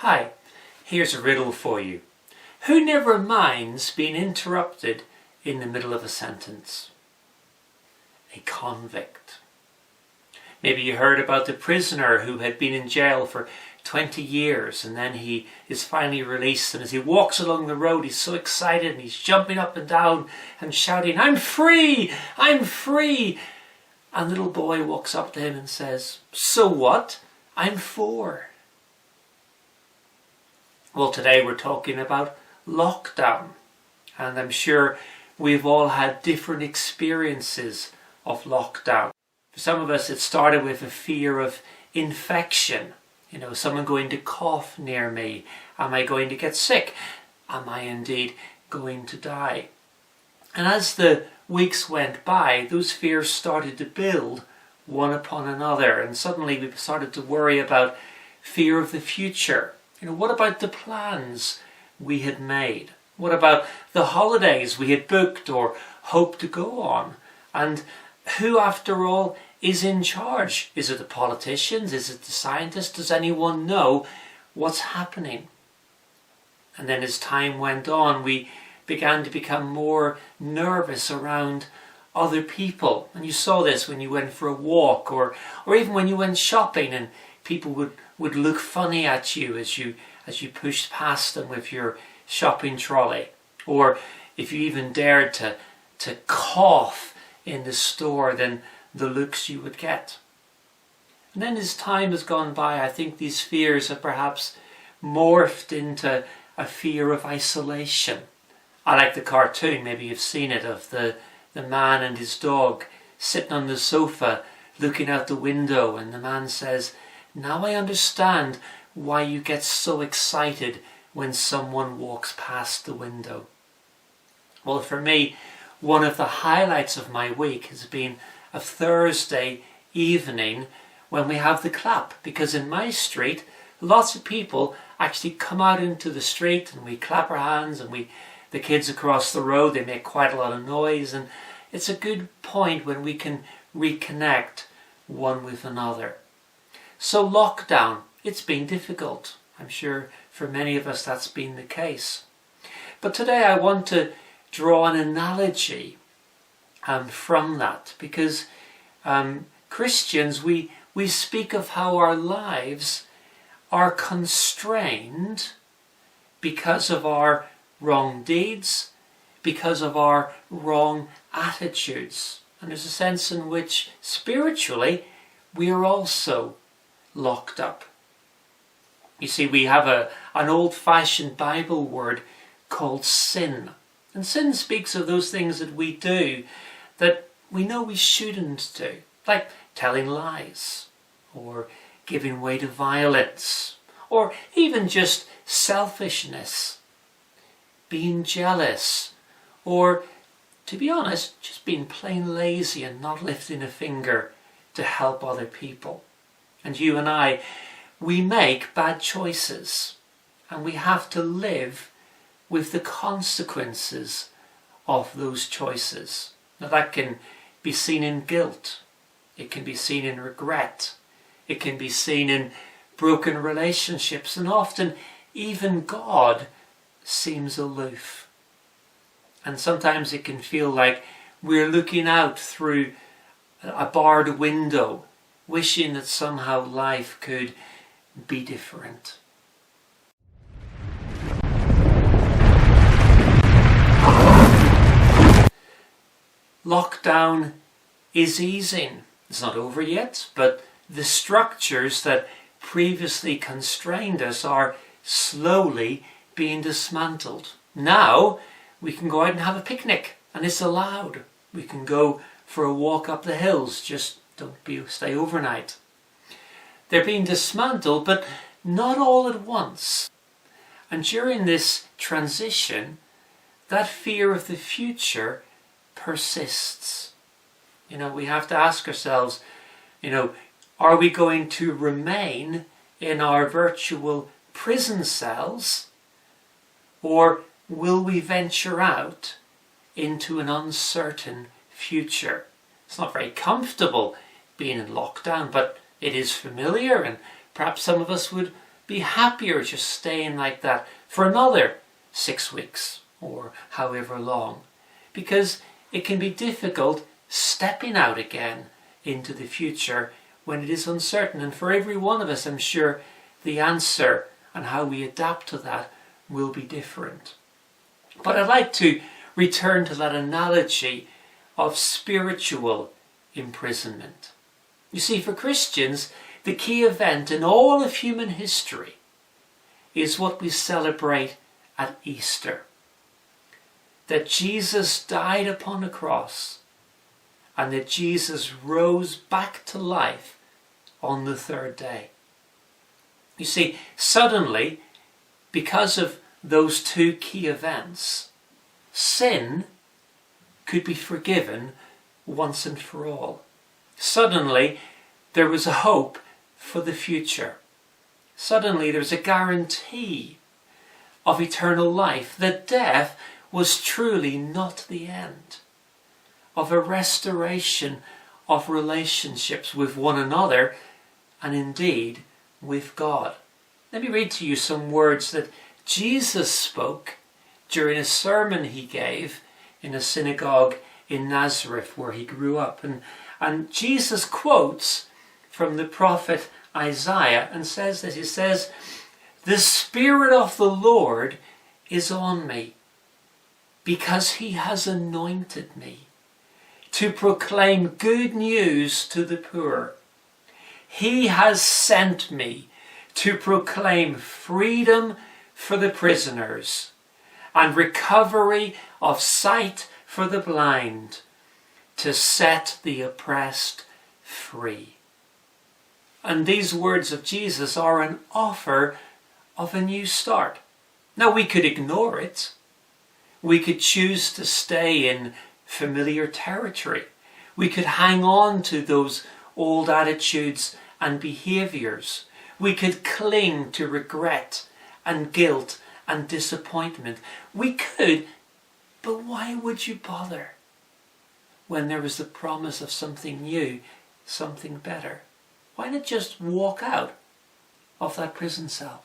Hi, here's a riddle for you. Who never minds being interrupted in the middle of a sentence? A convict. Maybe you heard about the prisoner who had been in jail for 20 years and then he is finally released, and as he walks along the road he's so excited and he's jumping up and down and shouting, "I'm free! I'm free!" And a little boy walks up to him and says, "So what? I'm 4." Well, today we're talking about lockdown, and I'm sure we've all had different experiences of lockdown. For some of us it started with a fear of infection. Someone going to cough near me. Am I going to get sick? Am I indeed going to die? And as the weeks went by, those fears started to build one upon another, and suddenly we started to worry about fear of the future. What about the plans we had made? What about the holidays we had booked or hoped to go on? And who, after all, is in charge? Is it the politicians? Is it the scientists? Does anyone know what's happening? And then as time went on, we began to become more nervous around other people. And you saw this when you went for a walk or even when you went shopping, and people would look funny at you as you pushed past them with your shopping trolley. Or if you even dared to cough in the store, then the looks you would get. And then as time has gone by, I think these fears have perhaps morphed into a fear of isolation. I like the cartoon, maybe you've seen it, of the man and his dog sitting on the sofa looking out the window, and the man says, "Now I understand why you get so excited when someone walks past the window." Well, for me, one of the highlights of my week has been a Thursday evening when we have the clap, because in my street lots of people actually come out into the street and we clap our hands, and the kids across the road, they make quite a lot of noise, and it's a good point when we can reconnect one with another. So lockdown, it's been difficult. I'm sure for many of us that's been the case. But today I want to draw an analogy from that, because Christians, we speak of how our lives are constrained because of our wrong deeds, because of our wrong attitudes. And there's a sense in which spiritually we are also locked up. You see, we have an old-fashioned Bible word called sin. And sin speaks of those things that we do that we know we shouldn't do, like telling lies, or giving way to violence, or even just selfishness, being jealous, or, to be honest, just being plain lazy and not lifting a finger to help other people. And you and I, we make bad choices, and we have to live with the consequences of those choices. Now that can be seen in guilt, it can be seen in regret, it can be seen in broken relationships, and often even God seems aloof. And sometimes it can feel like we're looking out through a barred window, wishing that somehow life could be different. Lockdown is easing. It's not over yet, but the structures that previously constrained us are slowly being dismantled. Now we can go out and have a picnic, and it's allowed. We can go for a walk up the hills, just stay overnight. They're being dismantled, but not all at once. And during this transition, that fear of the future persists. We have to ask ourselves, are we going to remain in our virtual prison cells, or will we venture out into an uncertain future? It's not very comfortable being in lockdown, but it is familiar, and perhaps some of us would be happier just staying like that for another 6 weeks or however long, because it can be difficult stepping out again into the future when it is uncertain. And for every one of us, I'm sure the answer and how we adapt to that will be different. But I'd like to return to that analogy of spiritual imprisonment. You see, for Christians, the key event in all of human history is what we celebrate at Easter. That Jesus died upon the cross and that Jesus rose back to life on the third day. You see, suddenly, because of those two key events, sin could be forgiven once and for all. Suddenly, there was a hope for the future. Suddenly, there was a guarantee of eternal life, that death was truly not the end, of a restoration of relationships with one another and indeed with God. Let me read to you some words that Jesus spoke during a sermon he gave in a synagogue in Nazareth where he grew up. And Jesus quotes from the prophet Isaiah and says this. He says, "The Spirit of the Lord is on me, because he has anointed me to proclaim good news to the poor. He has sent me to proclaim freedom for the prisoners and recovery of sight for the blind, to set the oppressed free." And these words of Jesus are an offer of a new start. Now, we could ignore it. We could choose to stay in familiar territory. We could hang on to those old attitudes and behaviours. We could cling to regret and guilt and disappointment. We could, but why would you bother when there was the promise of something new, something better? Why not just walk out of that prison cell?